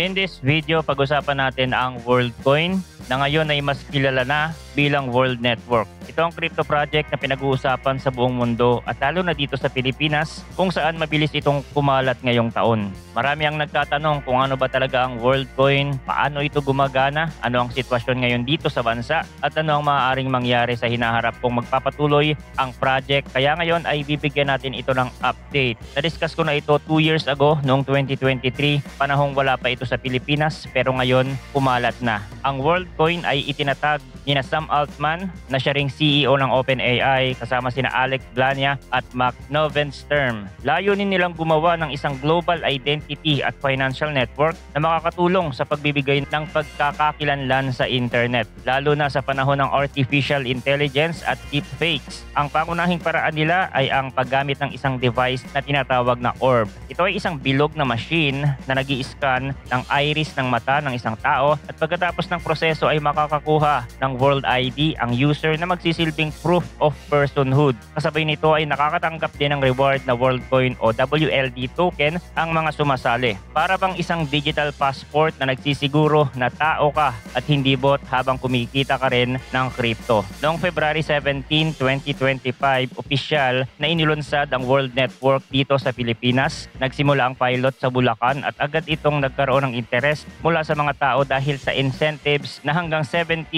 In this video, pag-usapan natin ang WorldCoin na ngayon ay mas kilala na bilang World Network. Ito ang crypto project na pinag-uusapan sa buong mundo at lalo na dito sa Pilipinas kung saan mabilis itong kumalat ngayong taon. Marami ang nagtatanong kung ano ba talaga ang WorldCoin, paano ito gumagana, ano ang sitwasyon ngayon dito sa bansa at ano ang maaaring mangyari sa hinaharap kung magpapatuloy ang project. Kaya ngayon ay bibigyan natin ito ng update. Na-discuss ko na ito 2 years ago noong 2023, panahong wala pa ito sa Pilipinas pero ngayon kumalat na. Ang WorldCoin ay itinatag ni Sam Altman na siya ring CEO ng OpenAI kasama sina Alex Blania at Mark Novenstern. Layunin nilang gumawa ng isang global identity at financial network na makakatulong sa pagbibigay ng pagkakakilanlan sa internet, lalo na sa panahon ng artificial intelligence at deepfakes. Ang pangunahing paraan nila ay ang paggamit ng isang device na tinatawag na orb. Ito ay isang bilog na machine na nag-i-scan ng iris ng mata ng isang tao at pagkatapos ng proseso ay makakakuha ng World ID ang user na magsisilbing proof of personhood. Kasabay nito ay nakakatanggap din ng reward na WorldCoin o WLD token ang mga sumasali. Para bang isang digital passport na nagsisiguro na tao ka at hindi bot habang kumikita ka rin ng crypto. Noong February 17, 2025, opisyal na inilunsad ang World Network dito sa Pilipinas. Nagsimula ang pilot sa Bulacan at agad itong nagkaroon ng interest mula sa mga tao dahil sa incentives na hanggang 70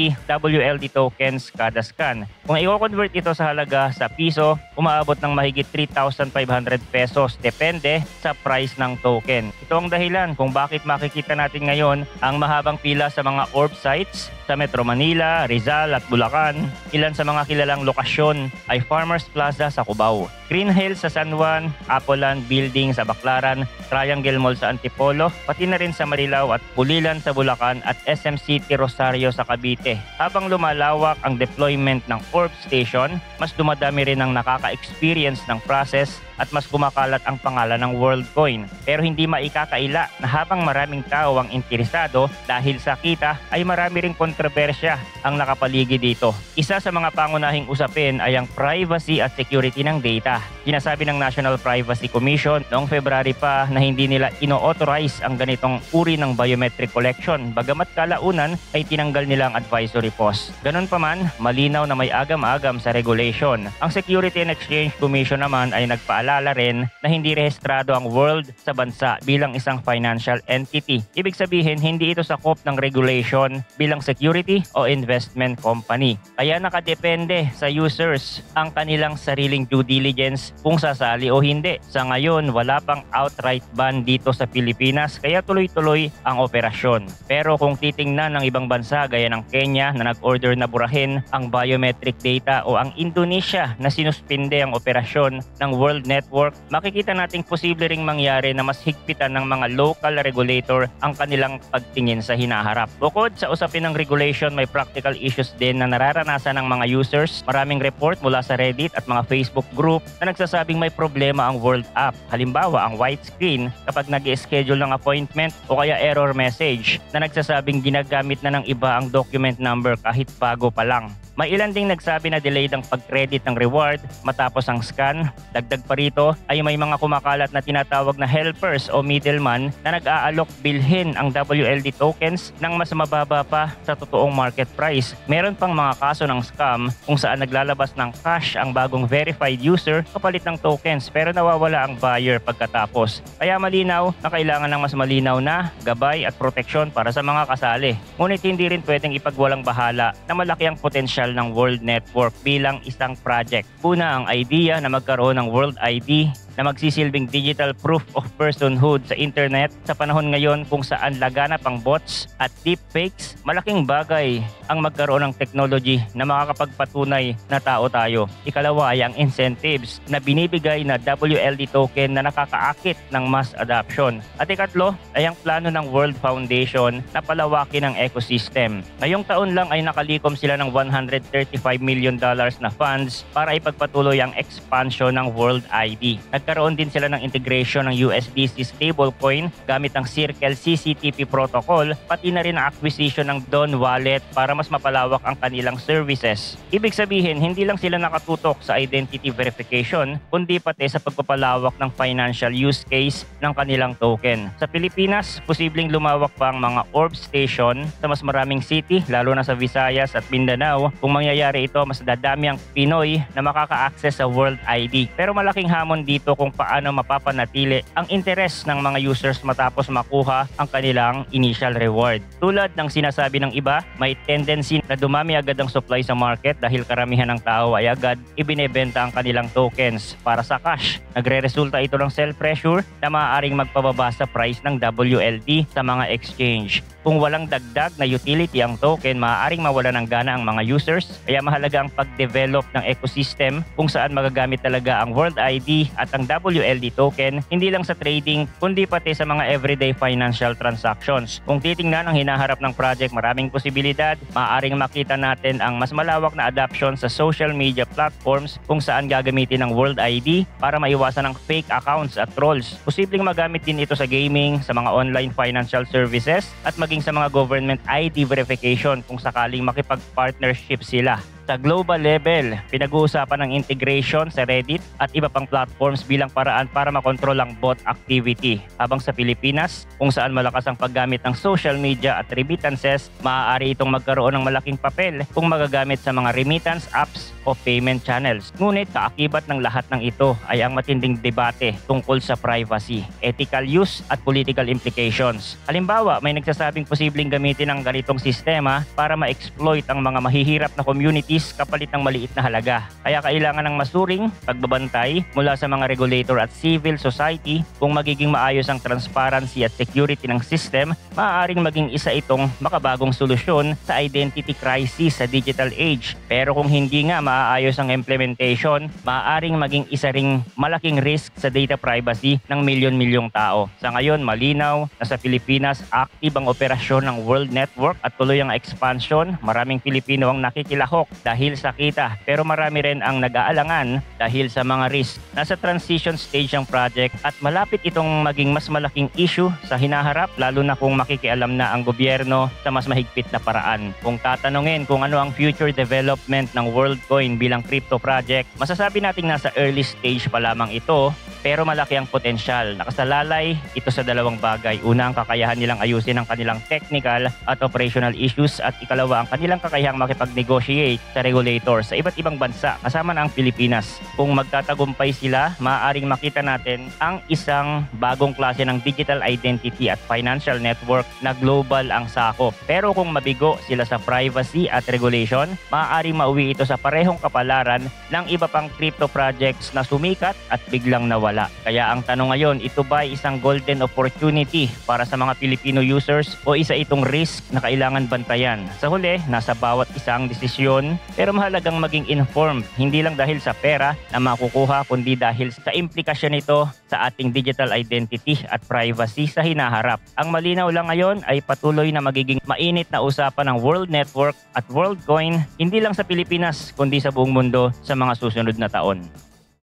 WLD tokens kada scan. Kung i-convert ito sa halaga sa piso, umaabot ng mahigit 3,500 pesos depende sa price ng token. Ito ang dahilan kung bakit makikita natin ngayon ang mahabang pila sa mga orb sites sa Metro Manila, Rizal at Bulacan. Ilan sa mga kilalang lokasyon ay Farmers Plaza sa Cubao, Green Hills sa San Juan, Apoland Building sa Baclaran, Triangle Mall sa Antipolo, pati na rin sa Marilao at Pulilan sa Bulacan at SM City Rosario sa Cavite. Habang lumalawak ang deployment ng Orb Station, mas dumadami rin ang nakaka-experience ng process at mas kumakalat ang pangalan ng WorldCoin. Pero hindi maikakaila na habang maraming tao ang interesado dahil sa kita ay marami ring kontrobersya ang nakapaligid dito. Isa sa mga pangunahing usapin ay ang privacy at security ng data. Sinasabi ng National Privacy Commission noong February pa na hindi nila ino-authorize ang ganitong uri ng biometric collection, bagamat kalaunan ay tinanggal nila ang advisory post. Ganun pa man, malinaw na may agam-agam sa regulation. Ang Security and Exchange Commission naman ay nagpaalala rin na hindi rehistrado ang World sa bansa bilang isang financial entity. Ibig sabihin, hindi ito sakop ng regulation bilang security o investment company. Kaya nakadepende sa users ang kanilang sariling due diligence kung sasali o hindi. Sa ngayon, wala pang outright ban dito sa Pilipinas kaya tuloy-tuloy ang operasyon. Pero kung titingnan ng ibang bansa gaya ng Kenya na nag-order na burahin ang biometric data o ang Indonesia na sinuspinde ang operasyon ng World Network, makikita nating posible ring mangyari na mas higpitan ng mga local regulator ang kanilang pagtingin sa hinaharap. Bukod sa usapin ng regulation, may practical issues din na nararanasan ng mga users. Maraming report mula sa Reddit at mga Facebook group na nagsasabing may problema ang World app. Halimbawa, ang white screen kapag nag-schedule ng appointment o kaya error message na nagsasabing ginagamit na ng iba ang document number kahit bago pa lang. May ilan ding nagsabi na delayed ang pag-credit ng reward matapos ang scan. Dagdag pa rito ay may mga kumakalat na tinatawag na helpers o middleman na nag-aalok bilhin ang WLD tokens ng mas mababa pa sa totoong market price. Meron pang mga kaso ng scam kung saan naglalabas ng cash ang bagong verified user kapalit ng tokens pero nawawala ang buyer pagkatapos. Kaya malinaw na kailangan ng mas malinaw na gabay at proteksyon para sa mga kasali. Ngunit hindi rin pwedeng ipagwalang bahala na malaki ang potensyal ng World Network bilang isang project. Una, ang idea na magkaroon ng World ID na magsisilbing digital proof of personhood sa internet sa panahon ngayon kung saan laganap ang bots at deepfakes. Malaking bagay ang magkaroon ng technology na makakapagpatunay na tao tayo. Ikalawa ay ang incentives na binibigay na WLD token na nakakaakit ng mass adoption. At ikatlo ay ang plano ng World Foundation na palawakin ang ecosystem. Ngayong taon lang ay nakalikom sila ng $135 million na funds para ipagpatuloy ang expansion ng World ID. Nagkaroon din sila ng integration ng USDC stablecoin gamit ang Circle CCTP protocol, pati na rin ang acquisition ng Dawn Wallet para mas mapalawak ang kanilang services. Ibig sabihin, hindi lang sila nakatutok sa identity verification, kundi pati sa pagpapalawak ng financial use case ng kanilang token. Sa Pilipinas, posibleng lumawak pa ang mga orb station sa mas maraming city, lalo na sa Visayas at Mindanao. Kung mangyayari ito, mas dadami ang Pinoy na makaka-access sa World ID. Pero malaking hamon dito kung paano mapapanatili ang interes ng mga users matapos makuha ang kanilang initial reward. Tulad ng sinasabi ng iba, may tendency na dumami agad ang supply sa market dahil karamihan ng tao ay agad ibinebenta ang kanilang tokens para sa cash. Nagre-resulta ito ng sell pressure na maaaring magpababa sa price ng WLD sa mga exchange. Kung walang dagdag na utility ang token, maaaring mawala ng gana ang mga users, kaya mahalaga ang pag-develop ng ecosystem kung saan magagamit talaga ang World ID at ang WLD token, hindi lang sa trading, kundi pati sa mga everyday financial transactions. Kung titingnan ang hinaharap ng project, maraming posibilidad. Maaaring makita natin ang mas malawak na adoption sa social media platforms kung saan gagamitin ang World ID para maiwasan ang fake accounts at trolls. Posibleng magamit din ito sa gaming, sa mga online financial services, at maging sa mga government ID verification kung sakaling makipag-partnership sila. Sa global level, pinag-uusapan ng integration sa Reddit at iba pang platforms bilang paraan para makontrol ang bot activity. Habang sa Pilipinas, kung saan malakas ang paggamit ng social media at remittances, maaari itong magkaroon ng malaking papel kung magagamit sa mga remittance apps o payment channels. Ngunit kaakibat ng lahat ng ito ay ang matinding debate tungkol sa privacy, ethical use at political implications. Halimbawa, may nagsasabing posibleng gamitin ang ganitong sistema para ma-exploit ang mga mahihirap na community kapalit ng maliit na halaga. Kaya kailangan ng masuring pagbabantay mula sa mga regulator at civil society. Kung magiging maayos ang transparency at security ng system, maaaring maging isa itong makabagong solusyon sa identity crisis sa digital age. Pero kung hindi nga maayos ang implementation, maaaring maging isa ring malaking risk sa data privacy ng milyon-milyong tao. Sa ngayon, malinaw na sa Pilipinas active ang operasyon ng World Network at tuloy ang expansion. Maraming Pilipino ang nakikilahok dahil sa kita, pero marami rin ang nag-aalangan dahil sa mga risk. Nasa transition stage ang project at malapit itong maging mas malaking issue sa hinaharap, lalo na kung makikialam na ang gobyerno sa mas mahigpit na paraan. Kung tatanungin kung ano ang future development ng WorldCoin bilang crypto project, masasabi nating nasa early stage pa lamang ito, pero malaki ang potensyal. Nakasalalay ito sa dalawang bagay. Una, ang kakayahan nilang ayusin ang kanilang technical at operational issues, at ikalawa, ang kanilang kakayahang makipag-negotiate sa regulator sa iba't ibang bansa kasama na ang Pilipinas. Kung magtatagumpay sila, maaaring makita natin ang isang bagong klase ng digital identity at financial network na global ang sakop. Pero kung mabigo sila sa privacy at regulation, maaaring mauwi ito sa parehong kapalaran ng iba pang crypto projects na sumikat at biglang nawala. Kaya ang tanong ngayon, ito ba ay isang golden opportunity para sa mga Filipino users o isa itong risk na kailangan bantayan? Sa huli, nasa bawat isang desisyon, pero mahalagang maging informed, hindi lang dahil sa pera na makukuha, kundi dahil sa implikasyon nito sa ating digital identity at privacy sa hinaharap. Ang malinaw lang ngayon ay patuloy na magiging mainit na usapan ng World Network at WorldCoin, hindi lang sa Pilipinas kundi sa buong mundo sa mga susunod na taon.